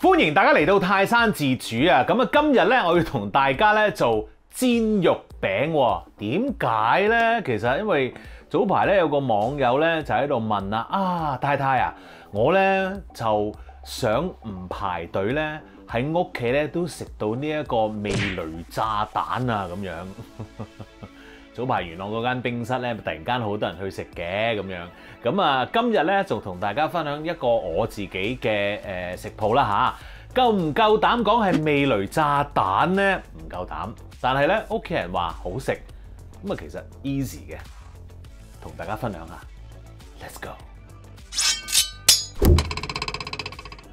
歡迎大家嚟到泰山自煮啊！咁啊，今日咧我要同大家咧做煎肉餅喎。點解咧？其實因為早排咧有個網友咧就喺度問啦，太太啊，我咧就想唔排隊咧喺屋企咧都食到呢一個味蕾炸蛋啊咁樣。早排元朗嗰間冰室咧，突然間好多人去食嘅咁樣。咁啊，今日咧就同大家分享一個我自己嘅食譜啦嚇。夠唔夠膽講係味蕾炸蛋咧？唔夠膽。但係咧屋企人話好食，咁啊其實 easy 嘅，同大家分享下。Let's go。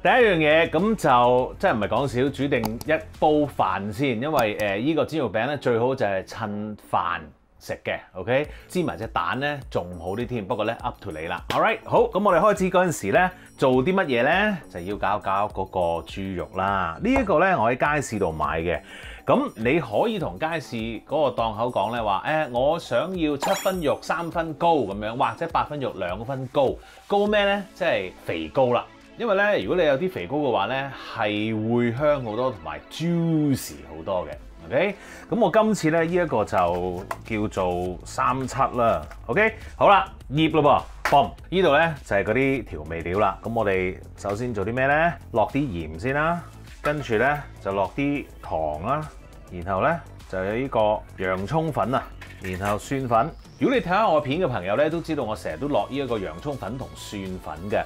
第一樣嘢咁就真係唔係講少，煮定一煲飯先，因為依個煎肉餅咧最好就係趁飯食嘅 ，OK？ 煎埋隻蛋咧仲好啲添，不過咧 up to 你啦。Alright， 好，咁我哋開始嗰陣時咧做啲乜嘢咧？就要搞嗰個豬肉啦。呢一個咧我喺街市度買嘅，咁你可以同街市嗰個檔口講咧話，我想要7分肉3分膏咁樣，或者8分肉2分膏。膏咩咧？即係肥膏啦。因為咧，如果你有啲肥膏嘅話咧，係會香好多同埋 juicy 好多嘅。OK， 咁我今次咧呢一個就叫做37啦。OK， 好啦，醃咯噃 ，boom！ 呢度咧就係嗰啲調味料啦。咁我哋首先做啲咩咧？落啲鹽先啦，跟住咧就落啲糖啦，然後咧就有呢個洋葱粉啊，然後蒜粉。如果你睇下我片嘅朋友咧，都知道我成日都落呢一個洋葱粉同蒜粉嘅。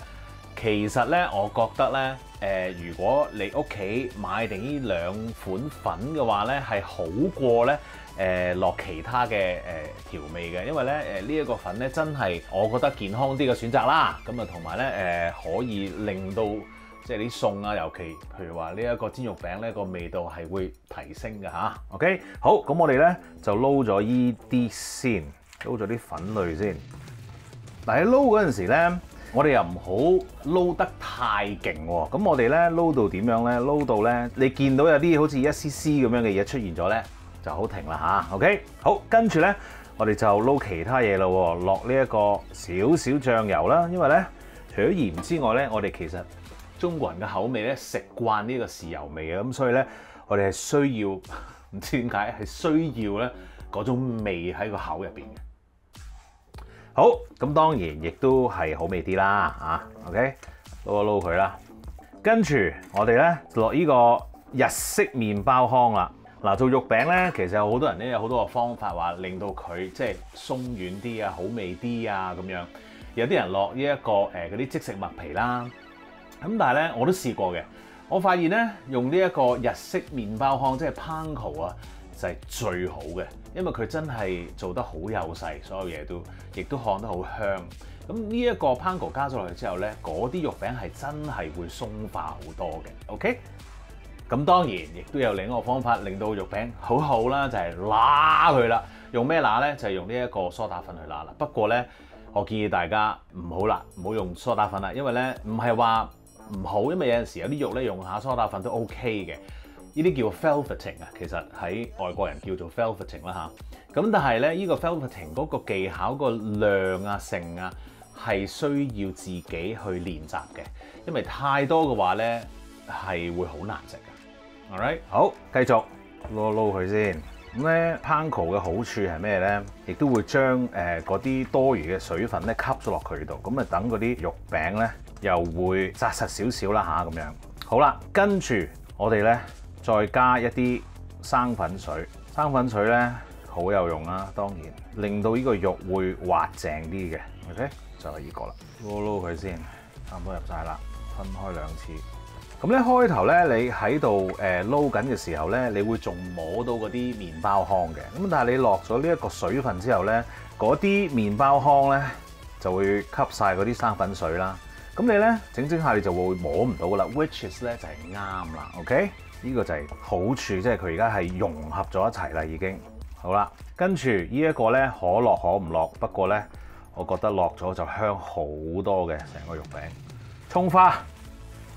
其實咧，我覺得咧，如果你屋企買定呢兩款粉嘅話咧，係好過咧落其他嘅調味嘅，因為咧呢一個粉咧真係我覺得健康啲嘅選擇啦。咁啊同埋咧可以令到即係啲餸啊，尤其譬如話呢一個煎肉餅咧個味道係會提升嘅嚇。OK， 好，咁我哋咧就撈咗依啲先，撈咗啲粉類先。嗱喺撈嗰陣時咧，我哋又唔好撈得太勁喎，咁我哋咧撈到點樣咧？撈到咧，你見到有啲好似一絲絲咁樣嘅嘢出現咗咧，就好停啦嚇。OK， 好，跟住咧，我哋就撈其他嘢咯，落呢一個少少醬油啦。因為咧，除咗鹽之外咧，我哋其實中國人嘅口味咧食慣呢個豉油味嘅，咁所以咧，我哋係需要唔知點解係需要咧嗰種味喺個口入邊嘅。好，咁當然亦都係好味啲啦，OK， 撈一撈佢啦。跟住我哋咧落呢個日式麵包糠啦。嗱，做肉餅咧，其實有好多人咧有好多個方法話令到佢即係鬆軟啲啊，好味啲啊咁樣。有啲人落呢一個嗰啲即食麥皮啦。咁但係咧我都試過嘅，我發現咧用呢一個日式麵包糠即係 panko 啊，就係最好嘅，因為佢真係做得好幼細，所有嘢都亦都烘得好香。咁呢一個 panko 加咗落去之後咧，嗰啲肉餅係真係會鬆化好多嘅。OK， 咁當然亦都有另一個方法令到肉餅好好啦，就係揦佢啦。用咩揦咧？就係用呢一個梳打粉去揦啦。不過咧，我建議大家唔好啦，唔好用梳打粉啦，因為咧唔係話唔好，因為有陣時有啲肉咧用下梳打粉都 OK 嘅。呢啲叫 velveting 啊，其實喺外國人叫做 velveting 啦嚇。咁但係咧，呢個 velveting 嗰個技巧個量啊、成啊，係需要自己去練習嘅，因為太多嘅話咧係會好難食嘅。Alright， 好，繼續撈一撈佢先。咁咧 panko 嘅好處係咩咧？亦都會將嗰啲多餘嘅水分咧吸咗落佢度，咁啊等嗰啲肉餅咧又會紮實少少啦嚇咁樣。好啦，跟住我哋咧，再加一啲生粉水，生粉水咧好有用啦，當然令到呢個肉會滑淨啲嘅。OK， 就係呢個啦，撈佢先，差唔多入晒啦，分開兩次。咁咧開頭咧，你喺度撈緊嘅時候咧，你會仲摸到嗰啲麵包糠嘅。咁但係你落咗呢一個水分之後咧，嗰啲麵包糠咧就會吸晒嗰啲生粉水啦。咁你咧整下你就會摸唔到噶啦 ，which is 咧就係啱啦。OK。呢個就係好處，即係佢而家係融合咗一齊啦，已經好啦。跟住呢一個咧，可落可唔落，不過咧，我覺得落咗就香好多嘅成個肉餅。葱花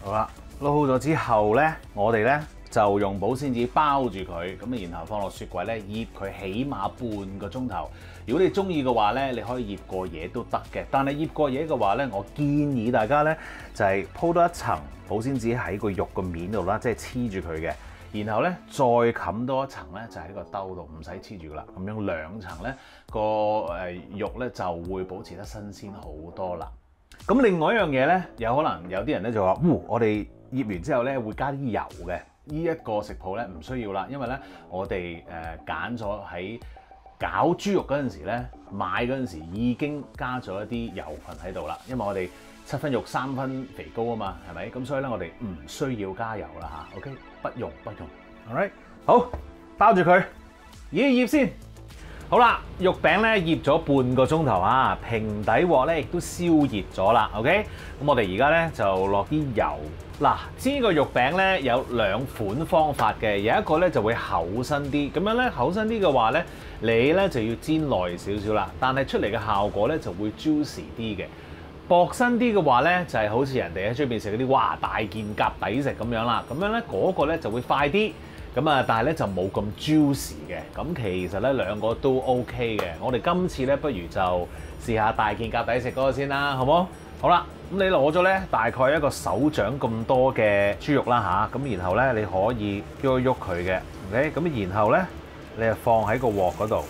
好啦，撈好咗之後咧，我哋咧就用保鮮紙包住佢，咁然後放落雪櫃咧醃佢起碼半個鐘頭。如果你中意嘅話咧，你可以醃過夜都得嘅。但係醃過夜嘅話咧，我建議大家咧就係鋪多一層保鮮紙喺個肉個面度啦，即係黐住佢嘅。然後咧再冚多一層咧，就喺個兜度，唔使黐住噶啦。咁樣兩層咧個肉咧就會保持得新鮮好多啦。咁另外一樣嘢咧，有可能有啲人咧就話，我哋醃完之後咧會加啲油嘅。呢一個食譜咧唔需要啦，因為咧我哋揀咗喺搞豬肉嗰陣時咧，買嗰陣時已經加咗一啲油份喺度啦。因為我哋7分肉3分肥膏啊嘛，係咪？咁所以咧我哋唔需要加油啦嚇。OK， 不用。Alright， 好，包住佢，醃一醃先。好啦，肉餅咧醃咗半個鐘頭啊，平底鑊咧亦都燒熱咗啦。OK， 咁我哋而家咧就落啲油。嗱，煎個肉餅咧有兩款方法嘅，有一個咧就會厚身啲，咁樣咧厚身啲嘅話咧，你咧就要煎耐少少啦，但係出嚟嘅效果咧就會 juicy 啲嘅。薄身啲嘅話咧，就係好似人哋喺出邊食嗰啲哇大件夾抵食咁樣啦，咁樣咧嗰個咧就會快啲。咁啊，但係咧就冇咁 juicy 嘅，咁其實咧兩個都 OK 嘅。我哋今次咧不如就試下大件夾抵食嗰個先啦，好冇？好啦，咁你攞咗咧大概一個手掌咁多嘅豬肉啦吓，咁然後咧你可以喐一喐佢嘅 ，OK， 咁然後咧你就放喺個鑊嗰度，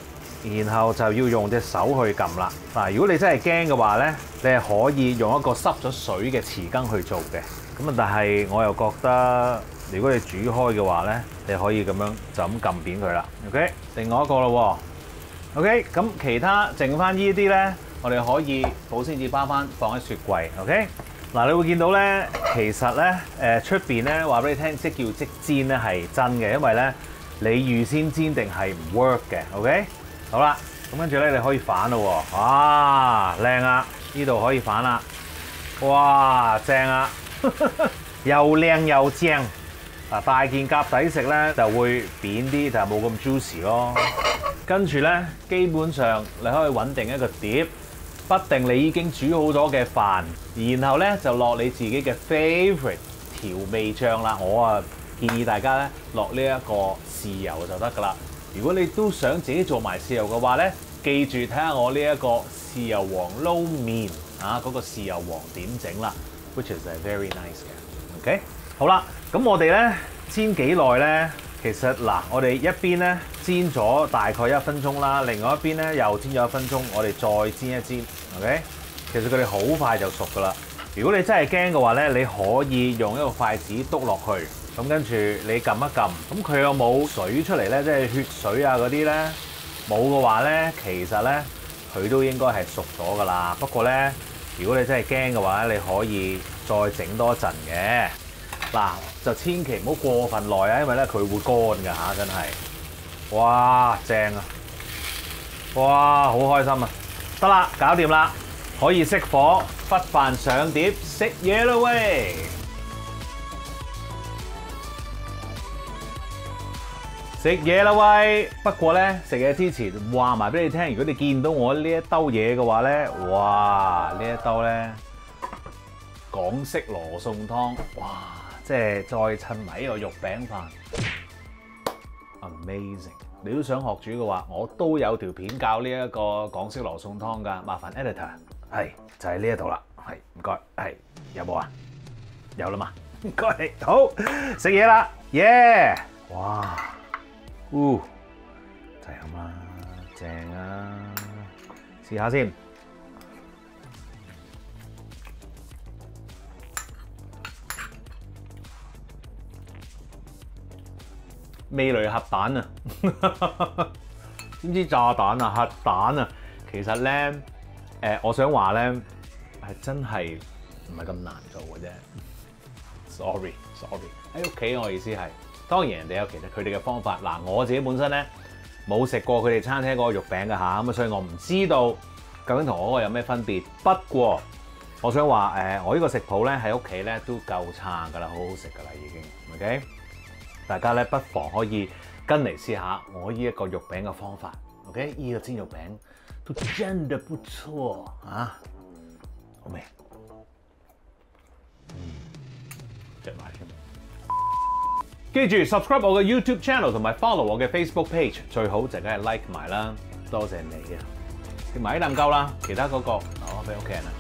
然後就要用隻手去撳啦。嗱，如果你真係驚嘅話咧，你係可以用一個濕咗水嘅匙羹去做嘅。咁啊，但係我又覺得，如果你煮開嘅話咧，你可以咁樣就咁撳扁佢啦。OK， 另外一個咯喎。OK， 咁其他剩翻呢啲咧，我哋可以保鮮紙包翻放喺雪櫃。OK， 嗱，你會見到咧，其實咧出邊咧話俾你聽，即叫即煎咧係真嘅，因為咧你預先煎定係唔 work 嘅。OK， 好啦，咁跟住咧你可以反咯喎。哇，靚啊！呢度可以反啦。哇，正啊！又靚又正。嗱，大件夾抵食咧就會扁啲，就冇咁 juicy 咯。跟住咧，基本上你可以穩定一個碟，不定你已經煮好咗嘅飯，然後咧就落你自己嘅 favorite 調味醬啦。我啊建議大家咧落呢一個豉油就得㗎啦。如果你都想自己做埋豉油嘅話咧，記住睇下我呢一個豉油黃撈麵啊，嗰個豉油黃點整啦 ，which is very nice 嘅。OK， 好啦。咁我哋咧煎幾耐咧？其實嗱，我哋一邊咧煎咗大概1分鐘啦，另外一邊咧又煎咗1分鐘，我哋再煎一煎 ，OK？ 其實佢哋好快就熟噶啦。如果你真係驚嘅話咧，你可以用一個筷子篤落去，咁跟住你撳一撳，咁佢有冇水出嚟咧？即係血水啊嗰啲咧，冇嘅話咧，其實咧佢都應該係熟咗噶啦。不過咧，如果你真係驚嘅話咧，你可以再整多一陣嘅。嗱，就千祈唔好過分耐啊，因為咧佢會乾㗎嚇，真係。哇，正啊！哇，好開心啊！得啦，搞掂啦，可以熄火，忽飯上碟，食嘢啦喂！食嘢啦喂！不過咧，食嘢之前話埋俾你聽，如果你見到我呢一兜嘢嘅話咧，哇！呢一兜咧港式羅宋湯，哇！即係再襯埋呢個肉餅飯 ，amazing！ 你都想學煮嘅話，我都有條片教呢一個港式羅宋湯㗎，麻煩 editor 係就喺呢一度啦，係唔該，係有冇啊？有啦嘛，唔該，好食嘢啦，耶！哇，就係咁啦，正啊！試下先。味蕾核彈啊！點知炸彈啊、核彈啊？其實咧，我想話咧係真係唔係咁難做嘅啫。Sorry，喺屋企我意思係，當然人哋有其實佢哋嘅方法。嗱，我自己本身咧冇食過佢哋餐廳嗰個肉餅㗎嚇，咁啊，所以我唔知道究竟同我嗰個有咩分別。不過我想話我呢個食譜咧喺屋企咧都夠撐㗎啦，好好食㗎啦已經。OK。大家咧不妨可以跟嚟試下我呢一個肉餅嘅方法 ，OK？ 呢個煎肉餅都真的不錯啊，好味，食埋添。記住 subscribe 我嘅 YouTube channel 同埋 follow 我嘅 Facebook page， 最好就梗係 like 埋啦，多謝你啊！食埋呢啖夠啦，其他嗰個留翻俾屋企人啦。